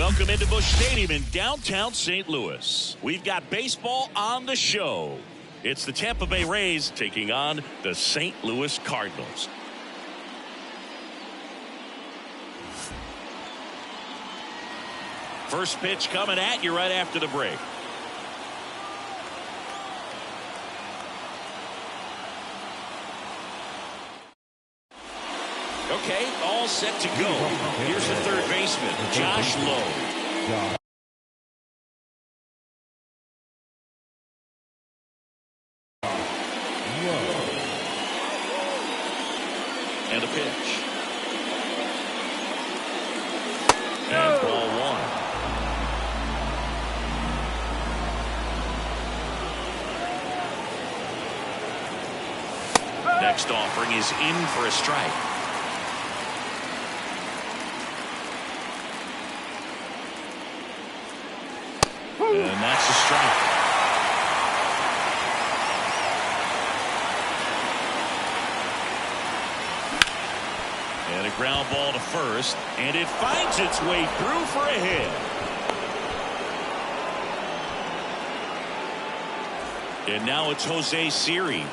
Welcome into Busch Stadium in downtown St. Louis. We've got baseball on the show. It's the Tampa Bay Rays taking on the St. Louis Cardinals. First pitch coming at you right after the break. Okay, all set to go. Here's the third baseman, Josh Lowe. And a pitch. And ball one. Next offering is in for a strike. And that's a strike. And a ground ball to first, and it finds its way through for a hit. And now it's Jose Siri.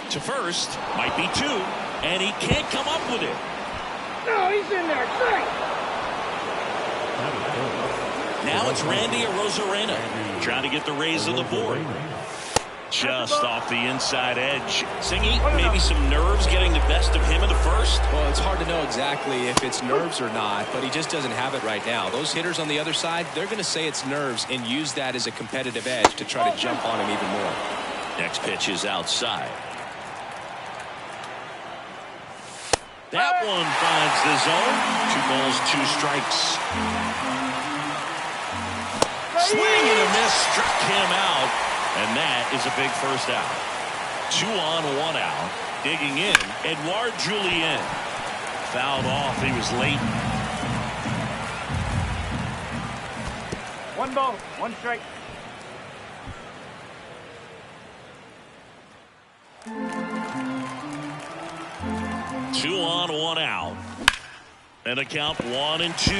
To first, might be two, and he can't come up with it. No, he's in there, strike. Now it's Randy Arozarena trying to get the Rays on the board. Just off the inside edge. Singy, maybe some nerves getting the best of him in the first? Well, it's hard to know exactly if it's nerves or not, but he just doesn't have it right now. Those hitters on the other side, they're going to say it's nerves and use that as a competitive edge to try to jump on him even more. Next pitch is outside. That one finds the zone. 2 balls, 2 strikes. Swing and a miss, struck him out, and that is a big first out. 2 on, 1 out. Digging in, Edouard Julien. Fouled off, he was late. 1 ball, 1 strike. Two on, 1 out. And a count 1 and 2.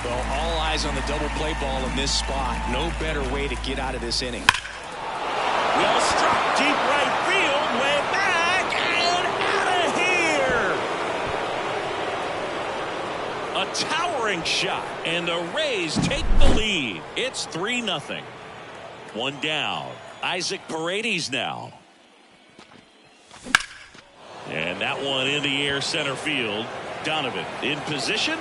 Well, all eyes on the double play ball in this spot. No better way to get out of this inning. Well struck deep right field, way back and out of here. A towering shot, and the Rays take the lead. It's 3-0. 1 down. Isaac Paredes now. And that one in the air center field. Donovan in position.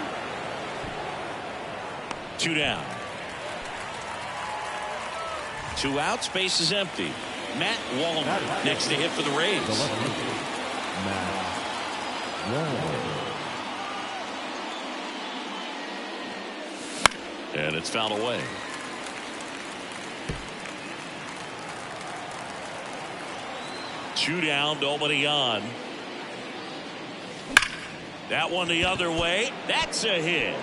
2 down. 2 outs, base is empty. Matt Wallner next to hit for the Rays. And it's fouled away. Two down, nobody on. That one the other way. That's a hit.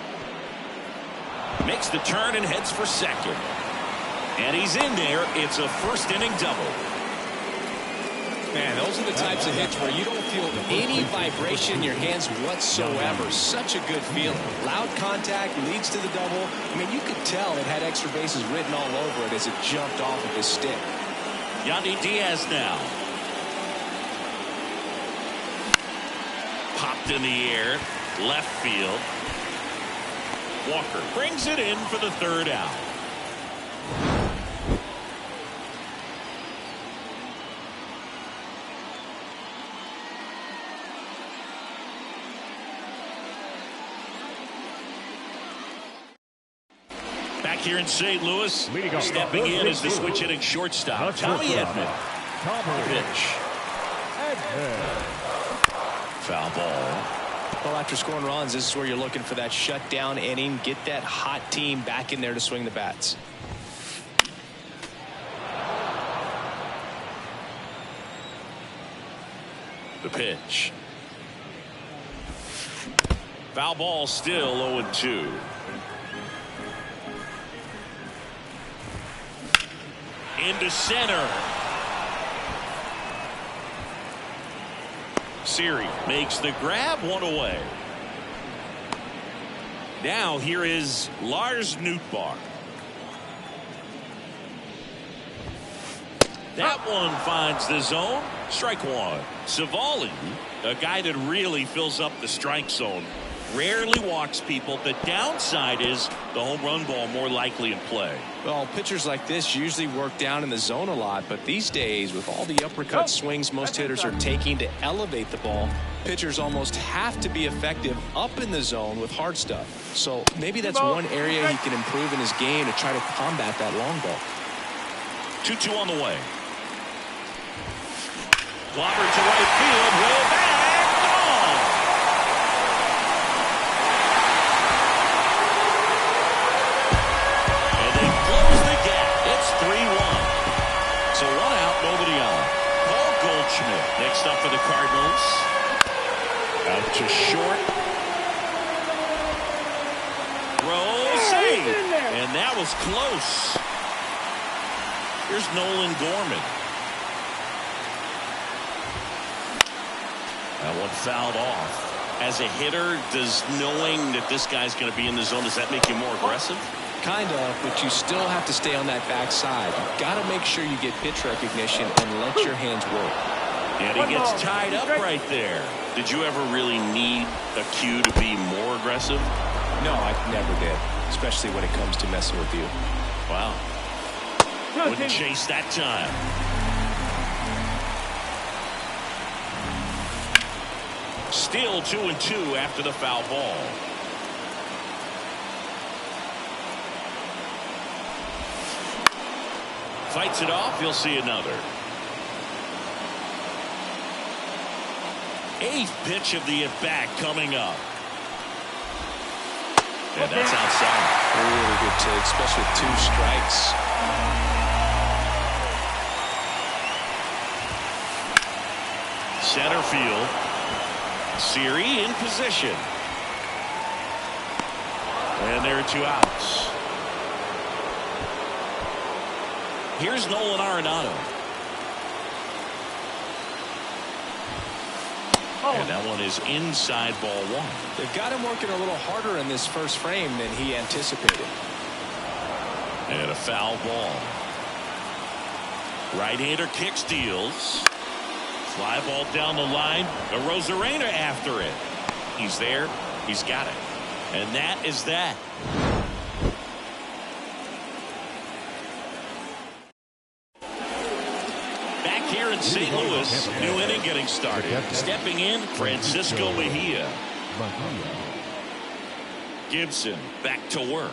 Makes the turn and heads for second. And he's in there. It's a first inning double. Man, those are the types of hits where you don't feel any vibration in your hands whatsoever. Such a good feeling. Loud contact leads to the double. I mean, you could tell it had extra bases written all over it as it jumped off of his stick. Yandy Diaz now. Popped in the air, left field. Walker brings it in for the 3rd out. Back here in St. Louis, stepping in as the switch hitting shortstop, Tommy Edman. Pitch. Foul ball. Well, after scoring runs, this is where you're looking for that shutdown inning. Get that hot team back in there to swing the bats. The pitch. Foul ball, still 0-2. Into center. Siri makes the grab, 1 away. Now here is Lars Nootbaar. That one finds the zone. Strike one. Savali, a guy that really fills up the strike zone, rarely walks people. The downside is the home run ball more likely in play. Well, pitchers like this usually work down in the zone a lot, but these days, with all the uppercut swings most hitters are taking to elevate the ball, pitchers almost have to be effective up in the zone with hard stuff. So maybe that's one area he can improve in his game to try to combat that long ball. 2-2 on the way. Clobber to right field, way back, gone. And they close the gap. It's 3-1. So one out, nobody on. Paul Goldschmidt next up for the Cardinals. Out to short. Throw, save. And that was close. Here's Nolan Gorman. That one fouled off. As a hitter, does knowing that this guy's going to be in the zone, does that make you more aggressive? Kind of, but you still have to stay on that backside. You've got to make sure you get pitch recognition and let your hands work. And he gets tied up right there. Did you ever really need a cue to be more aggressive? No, I never did, especially when it comes to messing with you. Wow. Wouldn't chase that time. Still 2-2 after the foul ball. Fights it off. You'll see another. Eighth pitch of the at-bat coming up. And that's outside. Really good take, especially with 2 strikes. Center field. Siri in position. And there are 2 outs. Here's Nolan Arenado. And that one is inside ball 1. They've got him working a little harder in this first frame than he anticipated. And a foul ball. Right-hander kick steals. Fly ball down the line. Arozarena after it. He's there. He's got it. And that is that. Back here in St. Louis, new inning getting started. Stepping in, Francisco Mejia. Gibson back to work.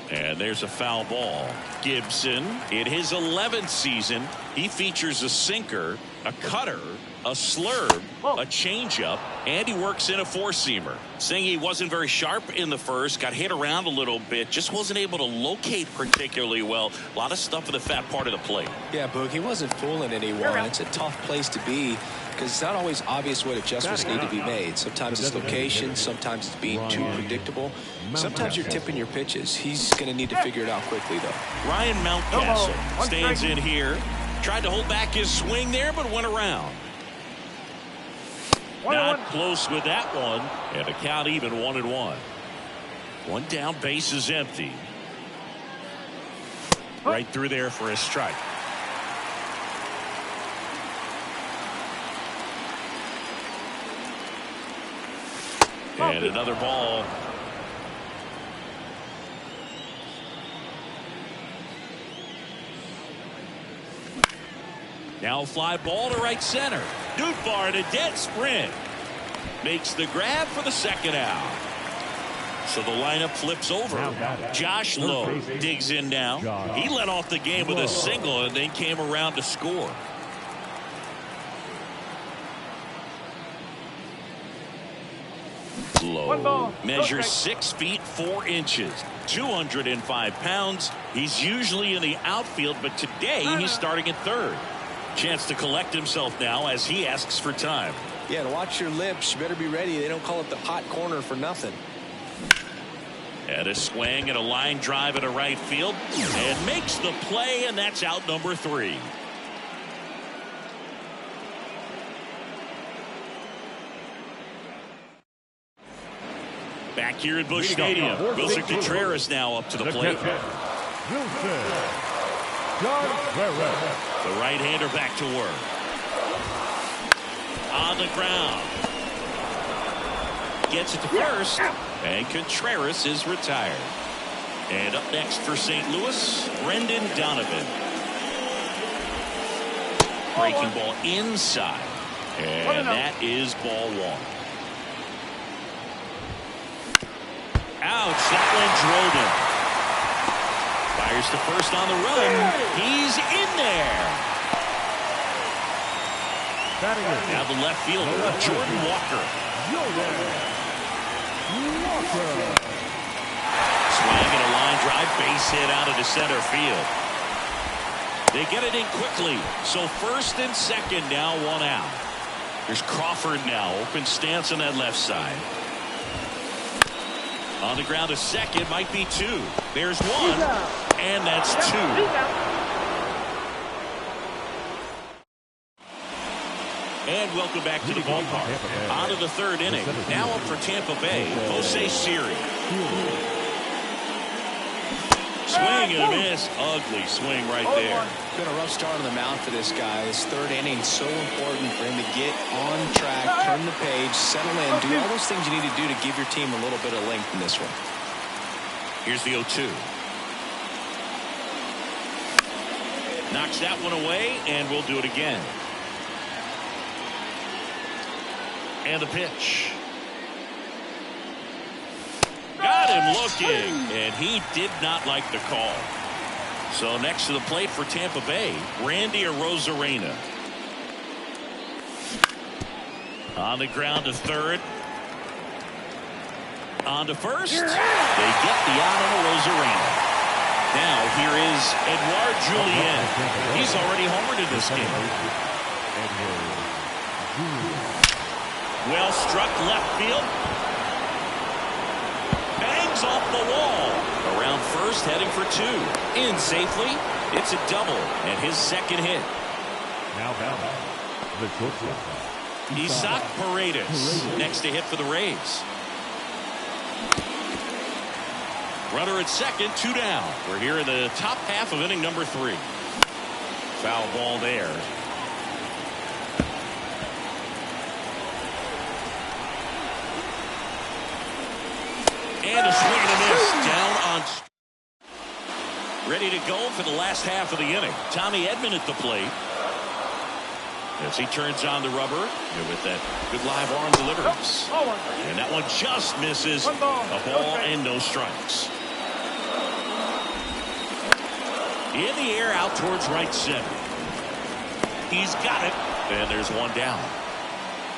And there's a foul ball. Gibson, in his 11th season, he features a sinker, a cutter, a slurve, a changeup, and he works in a four-seamer. Saying he wasn't very sharp in the first, got hit around a little bit, just wasn't able to locate particularly well. A lot of stuff in the fat part of the plate. Yeah, Boog, he wasn't fooling anyone. It's a tough place to be because it's not always obvious what adjustments need to be made. Sometimes it's location, sometimes it's being too predictable. Sometimes you're tipping your pitches. He's going to need to figure it out quickly, though. Ryan Mountcastle stands in here. Tried to hold back his swing there, but went around. Not close with that one. And the count even 1-1. One down, base is empty. Right through there for a strike. And another ball. Now fly ball to right center. Nootbaar in a dead sprint. Makes the grab for the second out. So the lineup flips over. Josh Lowe digs in now. He led off the game with a single and then came around to score. Lowe measures 6 feet 4 inches, 205 pounds. He's usually in the outfield, but today he's starting at third. Chance to collect himself now as he asks for time. Yeah, and watch your lips. You better be ready. They don't call it the hot corner for nothing. And a swing and a line drive into right field and makes the play, and that's out number 3. Back here at Busch Stadium, Wilson Contreras now up to the plate. The right-hander back to work. On the ground. Gets it to first, and Contreras is retired. And up next for St. Louis, Brendan Donovan. Breaking ball inside. And that is ball one. Ouch, that one drove him. Fires to first on the run. He's in there. Now the left fielder, Jordan Walker. Swing and a line drive, base hit out into center field. They get it in quickly. So first and second now, one out. There's Crawford now, open stance on that left side. On the ground, a second, might be two. There's one, and that's two. And welcome back to the ballpark. On to the third inning. Now up for Tampa Bay, Jose Siri. Swing and a miss. Ugly swing right there. Been a rough start on the mound for this guy. His third inning so important for him to get on track, turn the page, settle in, do all those things you need to do to give your team a little bit of length in this one. Here's the 0-2. Knocks that one away, and we'll do it again. And the pitch. Got him looking, and he did not like the call. So next to the plate for Tampa Bay, Randy Arozarena. On the ground to third. On to first. They get the out on Arozarena. Now here is Edouard Julien. He's already homered in this game. Well struck left field. Bangs off the wall. Around first, heading for two. In safely. It's a double and his second hit. Now the shortstop. Isaac Paredes next to hit for the Rays. Runner at second, two down. We're here in the top half of inning number 3. Foul ball there. And a swing and a miss. Down on. Ready to go for the last half of the inning. Tommy Edman at the plate. As he turns on the rubber with that good live arm deliveries. And that one just misses. A ball and no strikes. In the air out towards right center. He's got it. And there's one down.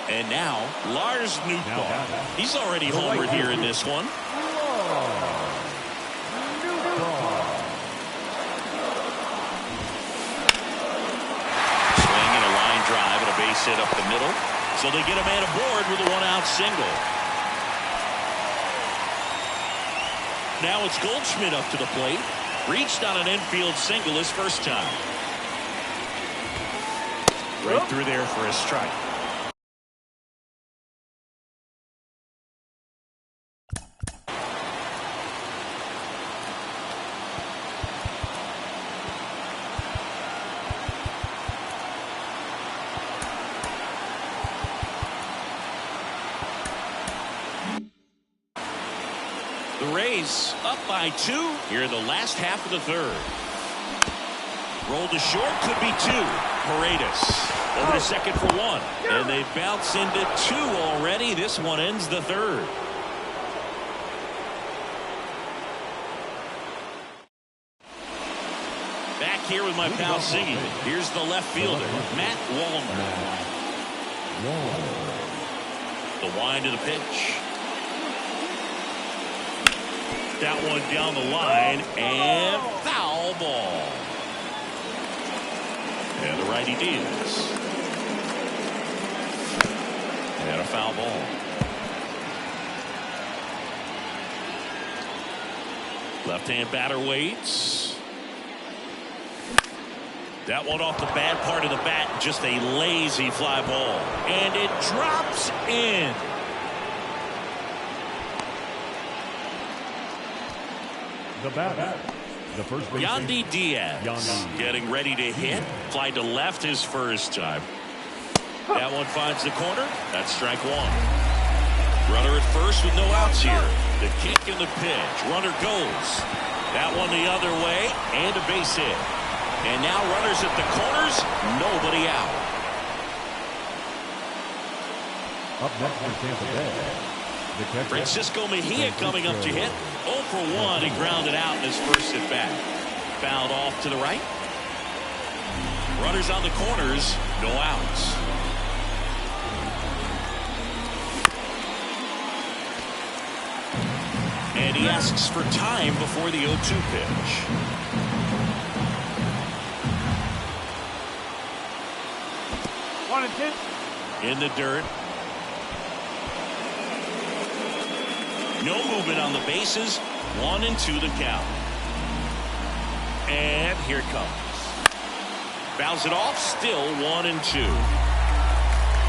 And now Lars Nootbaar. He's already homered here in this one. Swing and a line drive and a base hit up the middle. So they get a man aboard with a 1-out single. Now it's Goldschmidt up to the plate. Reached on an infield single his first time. Right through there for a strike. The Rays up by 2 here in the last half of the third. Roll to short, could be 2. Paredes over to second for 1. And they bounce into 2 already. This one ends the third. Back here with my pal singing. Here's the left fielder, Matt Wallner. The wind of the pitch. That one down the line, and foul ball. And the righty deals. And a foul ball. Left-hand batter waits. That one off the bad part of the bat, just a lazy fly ball. And it drops in. The batter, the first baseman. Yandy Diaz Yandy. getting ready to hit. Fly to left his first time. That one finds the corner. That's strike one. Runner at first with no outs here. The kick and the pitch. Runner goes. That one the other way and a base hit. And now runners at the corners. Nobody out. Up next for Tampa Bay. The catcher, Francisco Mejia coming up to hit. 0 for 1. He grounded out in his first at bat. Fouled off to the right. Runners on the corners. No outs. And he asks for time before the 0-2 pitch. One and two. In the dirt. No movement on the bases. 1-2 the count. And here it comes. Fouls it off. Still 1-2.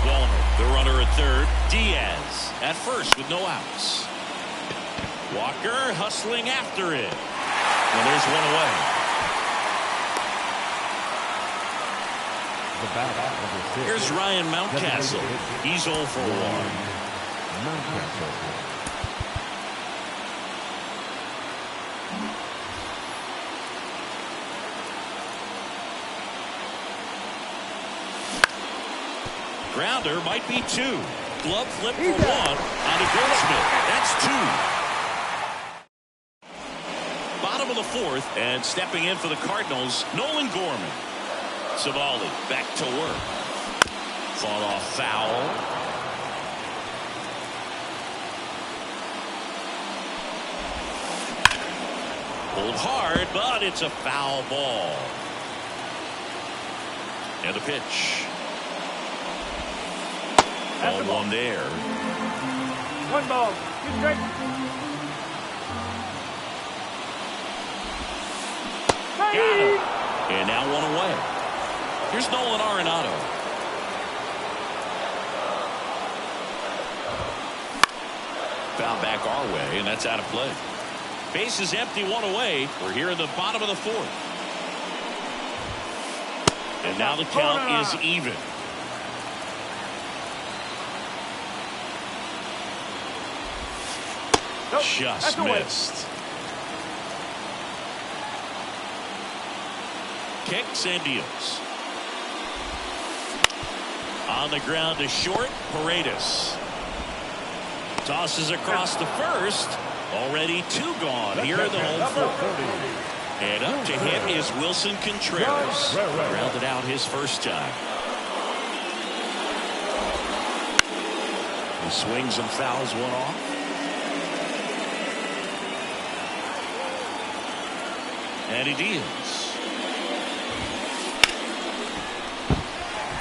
Wallner, the runner at third. Diaz at first with no outs. Walker hustling after it. And there's one away. the batter, number 6. Here's Ryan Mountcastle. He's 0 for 1. Mountcastle. Grounder might be 2. Glove flip for 1 on a Goldschmidt. That's 2. Bottom of the 4th, and stepping in for the Cardinals, Nolan Gorman. Savali back to work. Fought off foul. Pulled hard, but it's a foul ball. And a pitch. Ball 1 there. 1 ball. 2 strikes. Got him. And now 1 away. Here's Nolan Arenado. Foul back our way, and that's out of play. Base is empty, 1 away. We're here in the bottom of the 4th. And now the count is even. Nope, Just missed. Kicks and deals. On the ground to short. Paredes tosses across the first. Already 2 gone here in the home 4th. And up to him is Wilson Contreras. Grounded out his first time. He swings and fouls 1 off. And he deals.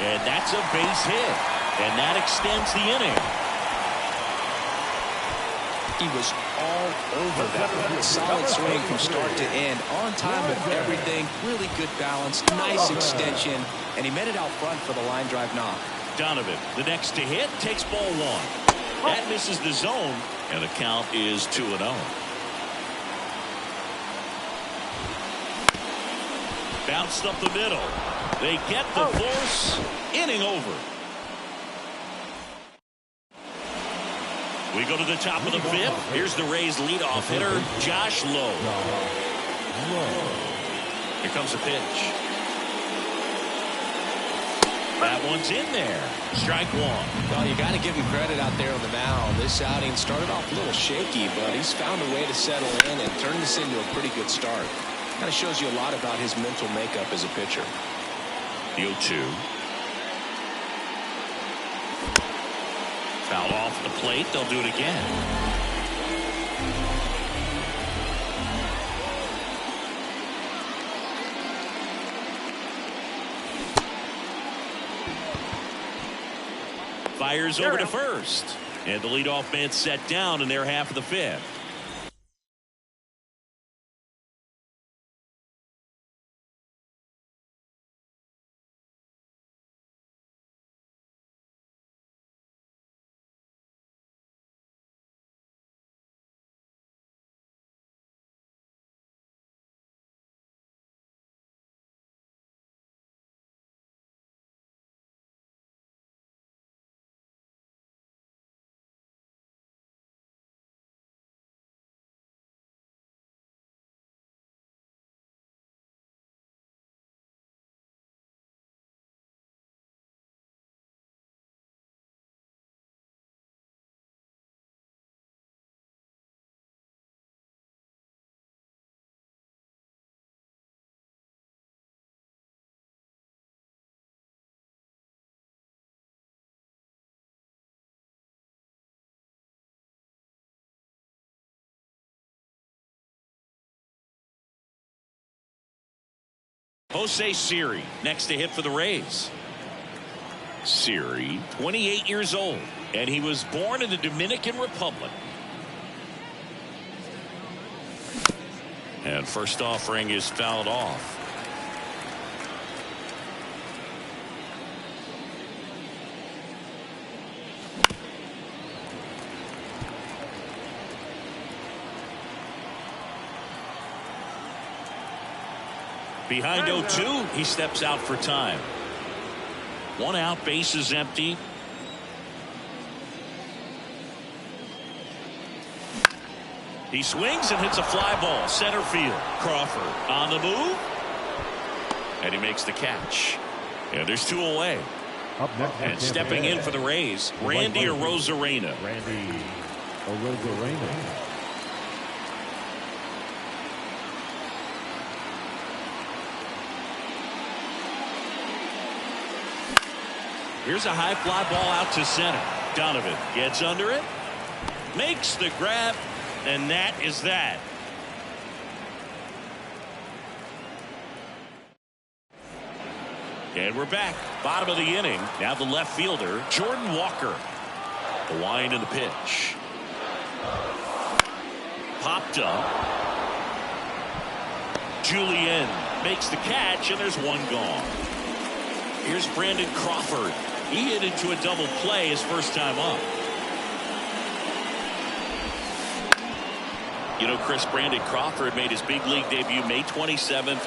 And that's a base hit. And that extends the inning. He was all over that one. Solid swing from start to end. On time with everything. Really good balance. Nice extension. And he made it out front for the line drive knock. Donovan, the next to hit, takes ball 1. That misses the zone. And the count is 2-0. Bounced up the middle. They get the force. Inning over. We go to the top of the 5th. Here's the Rays leadoff hitter, Josh Lowe. Here comes the pitch. That one's in there. Strike 1. Well, you got to give him credit out there on the mound. This outing started off a little shaky, but he's found a way to settle in and turn this into a pretty good start. Kind of shows you a lot about his mental makeup as a pitcher. The 0-2. Foul off the plate. They'll do it again. Fires over to first. And the leadoff man set down in their half of the 5th. Jose Siri next to hit for the Rays. Siri, 28 years old, and he was born in the Dominican Republic. And first offering is fouled off. Behind 0-2, he steps out for time. 1 out, base is empty. He swings and hits a fly ball, center field. Crawford on the move. And he makes the catch. And there's 2 away. Up next, and stepping in for the Rays, Randy Arozarena. Randy Arozarena. Here's a high fly ball out to center. Donovan gets under it, makes the grab, and that is that. And we're back. Bottom of the inning. Now the left fielder, Jordan Walker. The wind and the pitch. Popped up. Julien makes the catch, and there's 1 gone. Here's Brandon Crawford. He hit into a double play his first time up. You know, Chris, Brandon Crawford made his big league debut May 27th,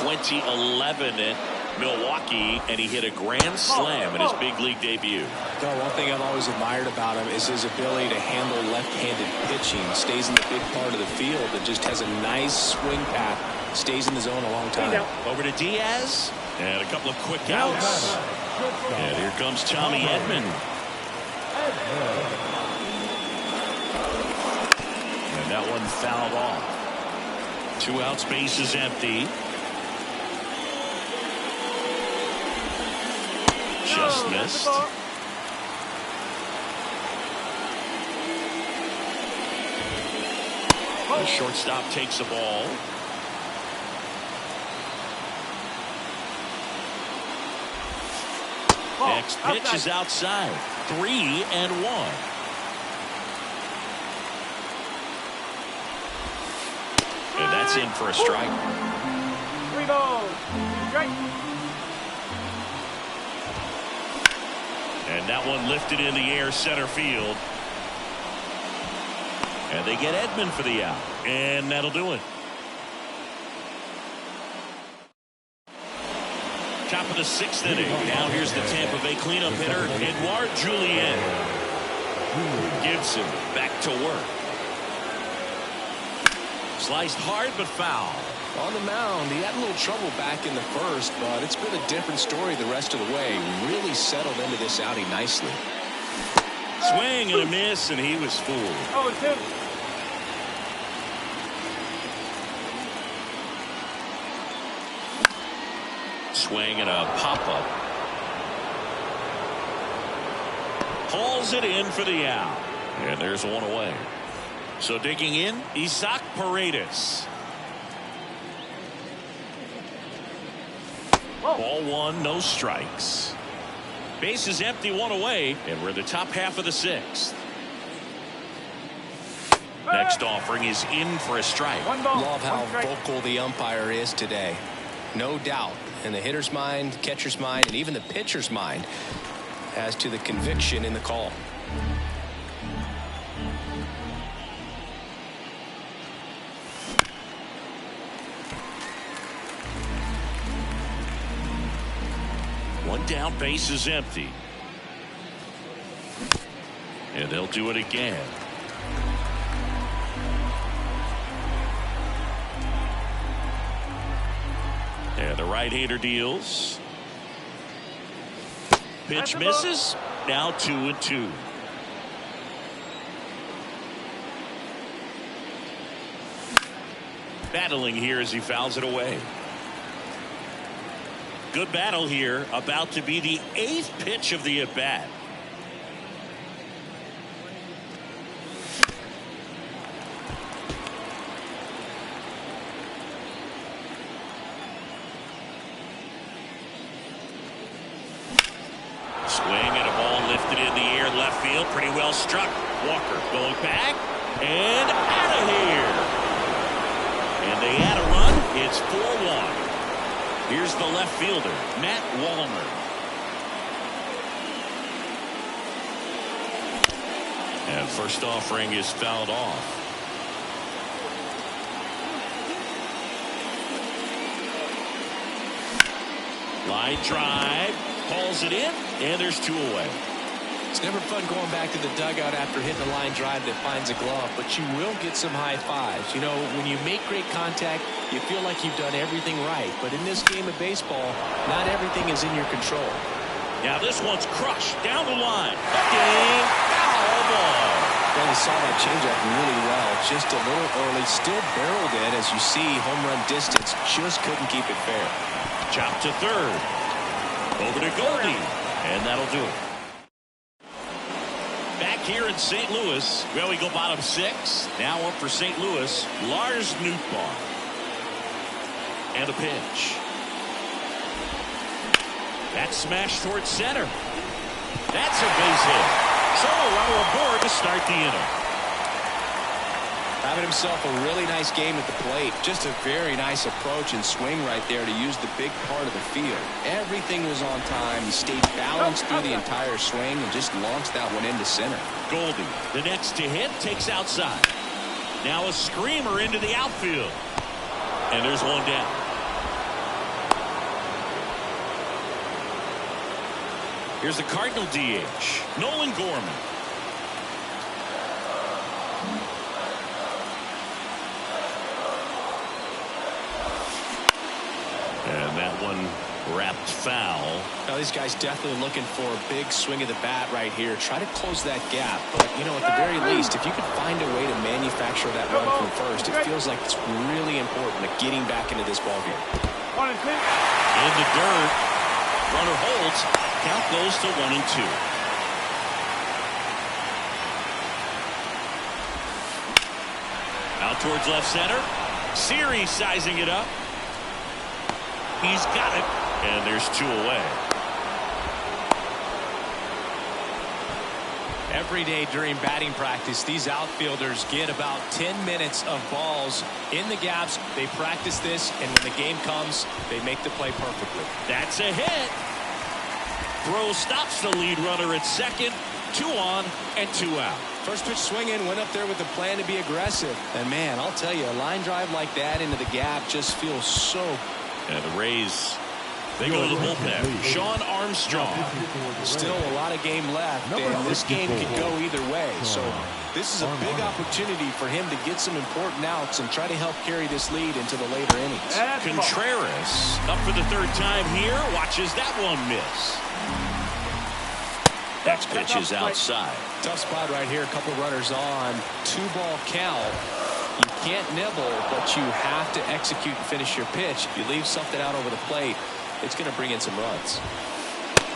2011 at Milwaukee, and he hit a grand slam in his big league debut. One thing I've always admired about him is his ability to handle left-handed pitching. Stays in the big part of the field and just has a nice swing path. Stays in the zone a long time. Over to Diaz. And a couple of quick outs. And here comes Tommy Edman. And that one fouled off. 2 outs, base is empty. Just missed. The shortstop takes the ball. Next pitch is outside. 3-1. And that's in for a strike. 3 balls. Strike. And that one lifted in the air, center field. And they get Edman for the out. And that'll do it. Top of the 6th inning. Now here's the Tampa Bay cleanup hitter, Edouard Julien. Gibson back to work. Sliced hard but foul. On the mound, he had a little trouble back in the first, but it's been a different story the rest of the way. Really settled into this outing nicely. Swing and a miss, and he was fooled. Oh, it's him. Swing and a pop-up. Hauls it in for the out. And there's 1 away. So digging in, Isaac Paredes. Ball 1, no strikes. Base is empty, 1 away, and we're in the top half of the 6th. Next offering is in for a strike. Love how vocal the umpire is today. No doubt in the hitter's mind, catcher's mind, and even the pitcher's mind as to the conviction in the call. One down, base is empty. And they'll do it again. And the right-hander deals. Pitch misses. Now 2-2. Battling here as he fouls it away. Good battle here. About to be the 8th pitch of the at-bat. field, pretty well struck. Walker going back and out of here. And they add a run. It's 4-1. Here's the left fielder, Matt Wallner. And first offering is fouled off. Line drive, calls it in, and there's 2 away. It's never fun going back to the dugout after hitting a line drive that finds a glove, but you will get some high fives. You know, when you make great contact, you feel like you've done everything right. But in this game of baseball, not everything is in your control. Now this one's crushed down the line. Game foul ball. Well, he saw that changeup really well, just a little early, still barreled in. As you see, home run distance, just couldn't keep it fair. Chop to third. Over to Goldie, and that'll do it. Back here in St. Louis, well, we go bottom 6. Now up for St. Louis, Lars Nootbaar. And a pitch. That's smashed towards center. That's a base hit. So a runner aboard to start the inning. Having himself a really nice game at the plate. Just a very nice approach and swing right there to use the big part of the field. Everything was on time. He stayed balanced through the entire swing and just launched that one into center. Goldie, the next to hit, takes outside. Now a screamer into the outfield. And there's one down. Here's the Cardinal DH, Nolan Gorman. And that one wrapped foul. Now these guys definitely looking for a big swing of the bat right here. Try to close that gap. But, you know, at the very least, if you could find a way to manufacture that run from first, it feels like it's really important to getting back into this ballgame. In the dirt. Runner holds. Count goes to 1-2. Out towards left center. Series sizing it up. He's got it. And there's 2 away. Every day during batting practice, these outfielders get about 10 minutes of balls in the gaps. They practice this, and when the game comes, they make the play perfectly. That's a hit. Throw stops the lead runner at second. 2 on and 2 out. First pitch swinging, went up there with a plan to be aggressive. And, man, I'll tell you, a line drive like that into the gap just feels so. And the Rays, they go to the bullpen. Sean Armstrong. Still a lot of game left, and this game could go either way. So this is a big opportunity for him to get some important outs and try to help carry this lead into the later innings. Contreras up for the 3rd time here. Watches that one miss. Next pitch is outside. Tough spot right here. A couple runners on. 2-ball count. You can't nibble, but you have to execute and finish your pitch. If you leave something out over the plate, it's going to bring in some runs.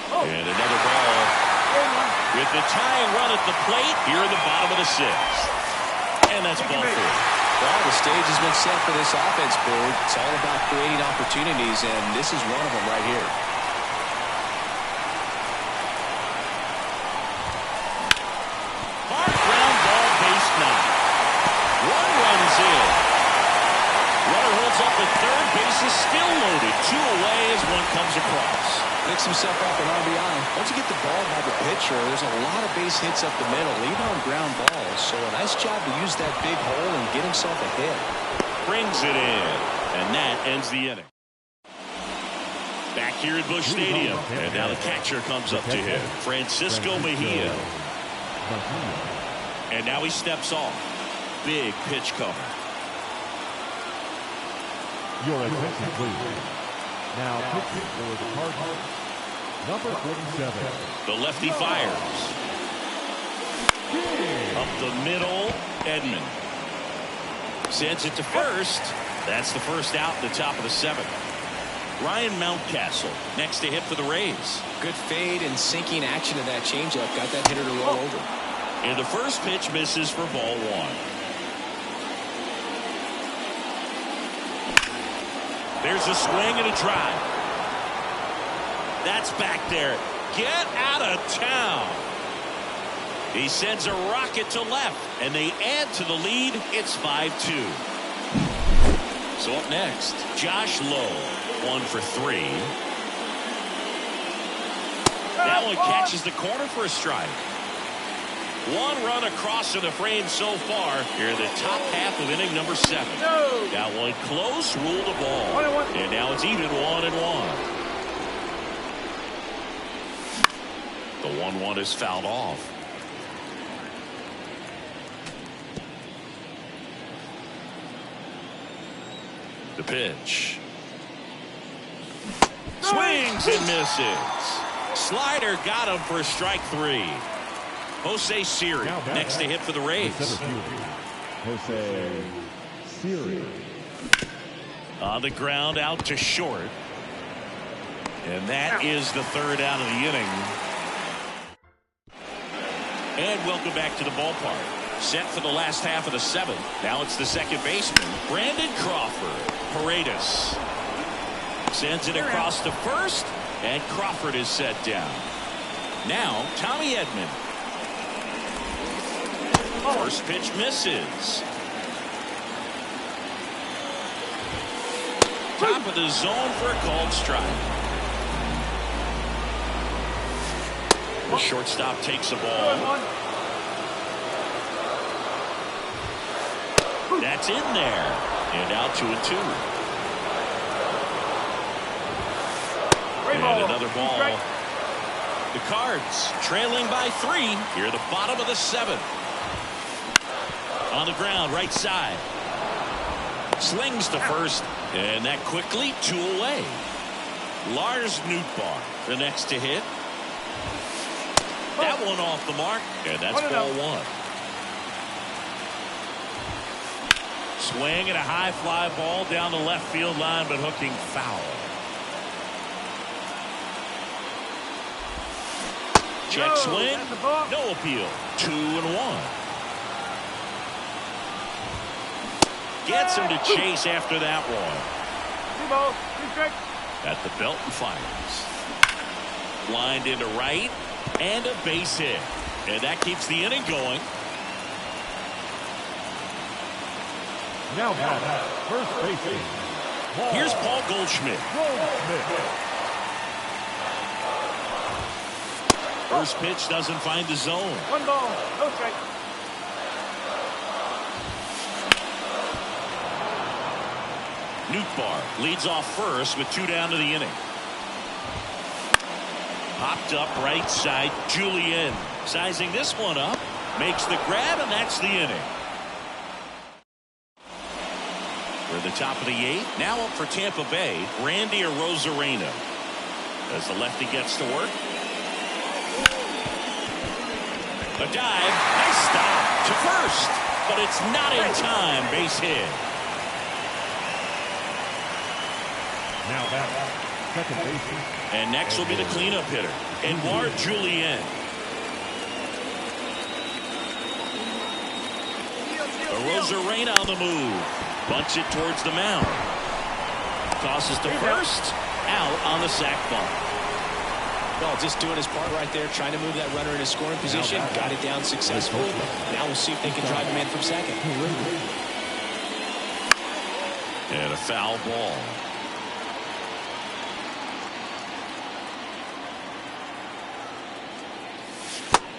And another ball with the tying run at the plate here in the bottom of the 6th. And that's ball 4. Well, the stage has been set for this offense, Bird. It's all about creating opportunities, and this is one of them right here. Hard ground ball, base 9. 1 runs in. Runner holds up at third. Base is still loaded. 2 away as one comes across. Picks himself up an RBI. Once you get the ball by the pitcher, there's a lot of base hits up the middle, even on ground balls. So a nice job to use that big hole and get himself a hit. Brings it in. And that ends the inning. Back here at Busch Stadium. And now the catcher comes up to him. Francisco Mejia. And now he steps off. Big pitch cover. Your attention, please. Now pitching for the Cardinals, number 47. The lefty fires. Up the middle, Edman. Sends it to first. That's the first out in the top of the 7th. Ryan Mountcastle next to hit for the Rays. Good fade and sinking action of that changeup. Got that hitter to roll over. And the first pitch misses for ball 1. There's a swing and a drive. That's back there. Get out of town. He sends a rocket to left, and they add to the lead. It's 5-2. So up next, Josh Lowe, 1 for 3. That one catches the corner for a strike. One run across in the frame so far here in the top half of inning number 7. That one close, ruled the ball. And now it's even 1-1. The 1-1 is fouled off. The pitch. Swings and misses. Slider got him for strike 3. Jose Siri next to hit for the Rays. Jose Siri. On the ground out to short. And that is the 3rd out of the inning. And welcome back to the ballpark. Set for the last half of the 7th. Now it's the second baseman, Brandon Crawford. Paredes sends it across to first, and Crawford is set down. Now Tommy Edman. First pitch misses. Top of the zone for a called strike. The shortstop takes the ball. That's in there. And now 2-2. And another ball. The Cards trailing by 3 here at the bottom of the 7th. On the ground, right side. Slings to first, and that quickly 2 away. Lars Nootbaar, the next to hit. That one off the mark, and that's ball 1. Swing and a high fly ball down the left field line, but hooking foul. Check swing, no appeal. 2-1. Gets him to chase after that one. At the belt and fires. Lined into right, and a base hit. And that keeps the inning going. Now back, first baseman. Here's Paul Goldschmidt. First pitch doesn't find the zone. 1 ball, no strike. Nootbaar leads off first with 2 down to the inning. Popped up right side. Julien sizing this one up. Makes the grab, and that's the inning. We're at the top of the 8th. Now up for Tampa Bay, Randy Arozarena. As the lefty gets to work. A dive. Nice stop to first. But it's not in time. Base hit. Now back, second baseman. And next will be the cleanup hitter, Edouard Julien. Arozarena on the move. Bunts it towards the mound. Tosses to first. Out on the sac bunt. Well, just doing his part right there, trying to move that runner in a scoring position. Got it down successfully. Now we'll see if they can drive him in from second. And a foul ball.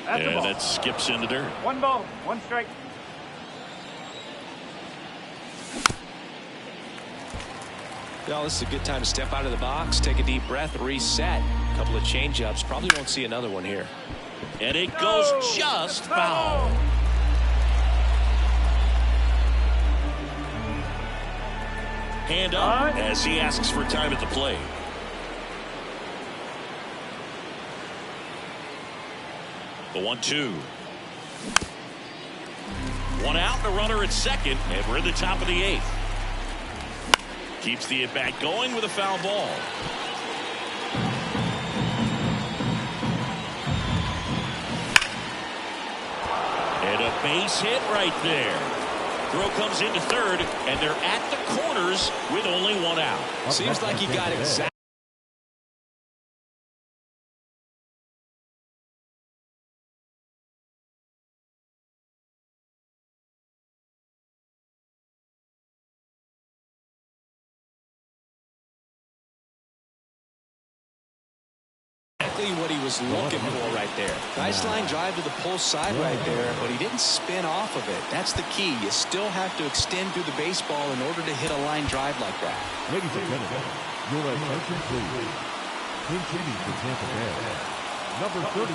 And that skips into dirt. 1 ball, 1 strike. Well, this is a good time to step out of the box, take a deep breath, reset. A couple of change-ups. Probably won't see another one here. And it goes just foul. Hand up as he asks for time at the plate. The 1-2. One out, the runner at second, and we're at the top of the 8th. Keeps the at-bat going with a foul ball. And a base hit right there. Throw comes into third, and they're at the corners with only 1 out. Seems like he got exactly. exactly what he was looking for right there. Nice line drive to the pull side right there, but he didn't spin off of it. That's the key. You still have to extend through the baseball in order to hit a line drive like that. Ladies and gentlemen, your attention please. Pinching for Tampa Bay. Number 31.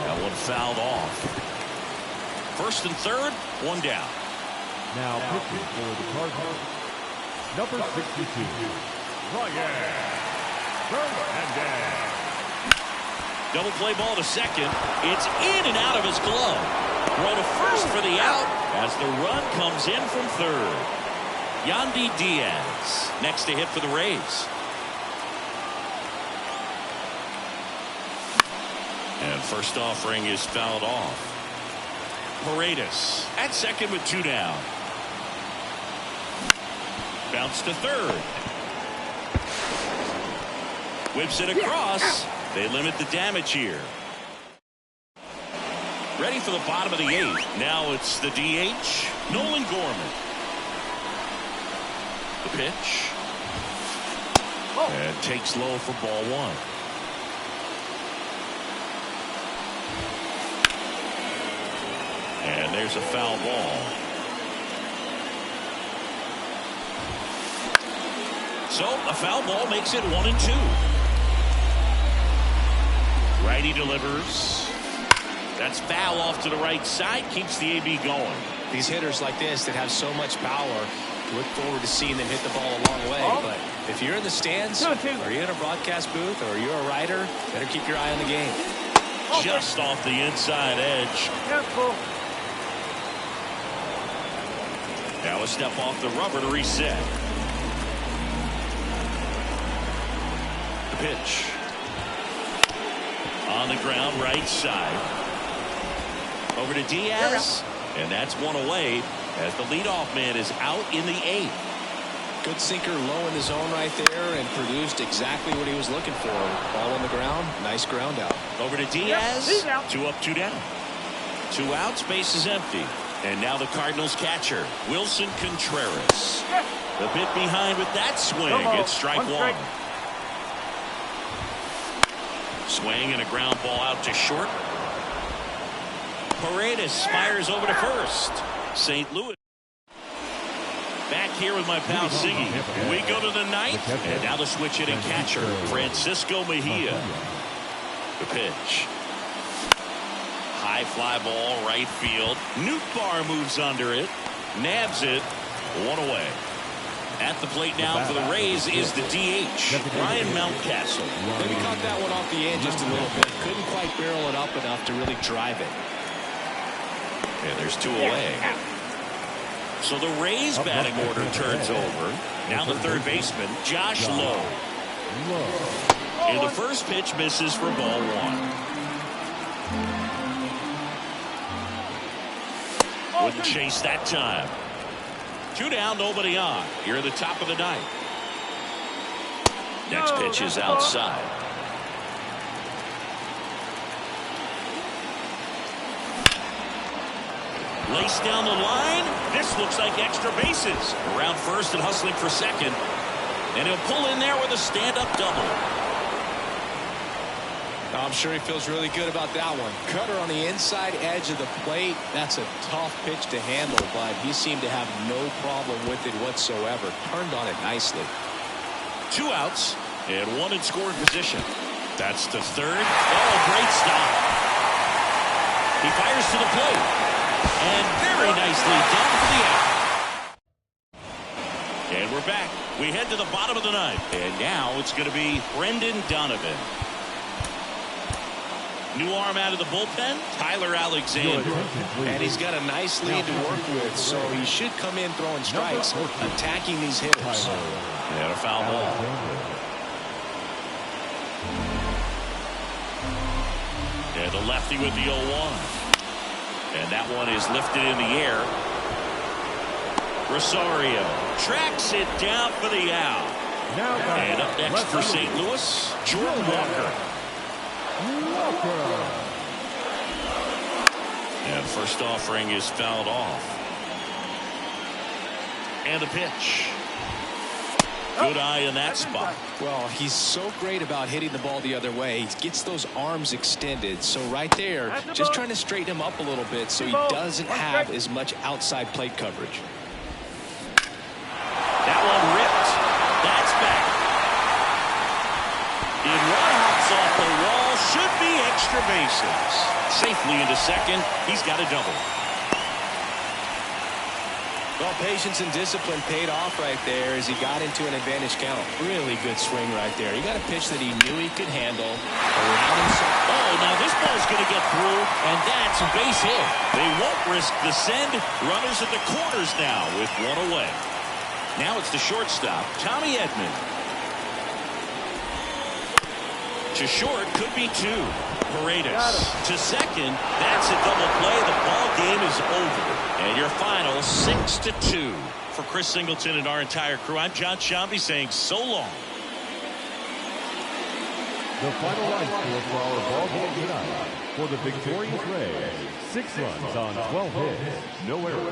That one fouled off. First and third, one down. Now pitching for the Cardinals. Number 62. Ryan Hernandez. Double play ball to second. It's in and out of his glove. Throw to first for the out as the run comes in from third. Yandy Diaz next to hit for the Rays. And first offering is fouled off. Paredes at second with two down. Bounce to third. Whips it across. They limit the damage here. Ready for the bottom of the eighth. Now it's the DH, Nolan Gorman. The pitch. And takes low for ball one. And there's a foul ball. So a foul ball makes it 1-2. Righty delivers. That's foul off to the right side. Keeps the AB going. These hitters like this that have so much power, look forward to seeing them hit the ball a long way. But if you're in the stands, or you're in a broadcast booth, or you're a writer, better keep your eye on the game. Just off the inside edge. Careful. Now a step off the rubber to reset. The pitch. On the ground, right side. Over to Diaz. And that's one away as the leadoff man is out in the eighth. Good sinker low in the zone right there and produced exactly what he was looking for. Ball on the ground. Nice ground out. Over to Diaz. 2 up, 2 down. 2 outs, base is empty. And now the Cardinals catcher, Wilson Contreras. A bit behind with that swing. It's strike one. Swing and a ground ball out to short. Paredes fires over to first. St. Louis. Back here with my pal Ziggy. We go to the ninth. And now the switch hitting catcher, Francisco Mejia. The pitch. High fly ball, right field. Nootbaar moves under it. Nabs it. One away. At the plate now for the Rays is the DH, Ryan Mountcastle. Maybe caught that one off the end just a little bit. Couldn't quite barrel it up enough to really drive it. And there's 2 away. So the Rays batting order turns over. Now the third baseman, Josh Lowe. And the first pitch misses for ball one. Wouldn't chase that time. 2 down, nobody on. Here at the top of the ninth. Next pitch is outside. Laced down the line. This looks like extra bases. Around first and hustling for second. And he'll pull in there with a stand-up double. I'm sure he feels really good about that one. Cutter on the inside edge of the plate. That's a tough pitch to handle, but he seemed to have no problem with it whatsoever. Turned on it nicely. 2 outs and 1 in scoring position. That's the third. Oh, great stop. He fires to the plate. And very nicely done for the out. And we're back. We head to the bottom of the ninth. And now it's going to be Brendan Donovan. New arm out of the bullpen, Tyler Alexander. And he's got a nice lead to work with, so he should come in throwing strikes, attacking these hitters. And a foul ball. And the lefty with the 0-1. And that one is lifted in the air. Rosario tracks it down for the out. And up next for St. Louis, Jordan Walker. And first offering is fouled off. And the pitch. Good eye in that spot. Well, he's so great about hitting the ball the other way. He gets those arms extended. So right there, just trying to straighten him up a little bit so he doesn't have as much outside plate coverage. That one ripped. That's back. In one hops off the wall. Should be extra bases. Safely into second. He's got a double. Well, patience and discipline paid off right there as he got into an advantage count. Really good swing right there. He got a pitch that he knew he could handle. Allowed himself. Oh, now this ball's going to get through, and that's a base hit. They won't risk the send. Runners at the corners now with one away. Now it's the shortstop, Tommy Edman. To short, could be two. Paredes to second. That's a double play. The ball game is over. And your final 6-2. For Chris Singleton and our entire crew, I'm John Shambi saying so long. The final line score for our ball game tonight. For the victorious Rays, 6 runs on 12 hits, no errors.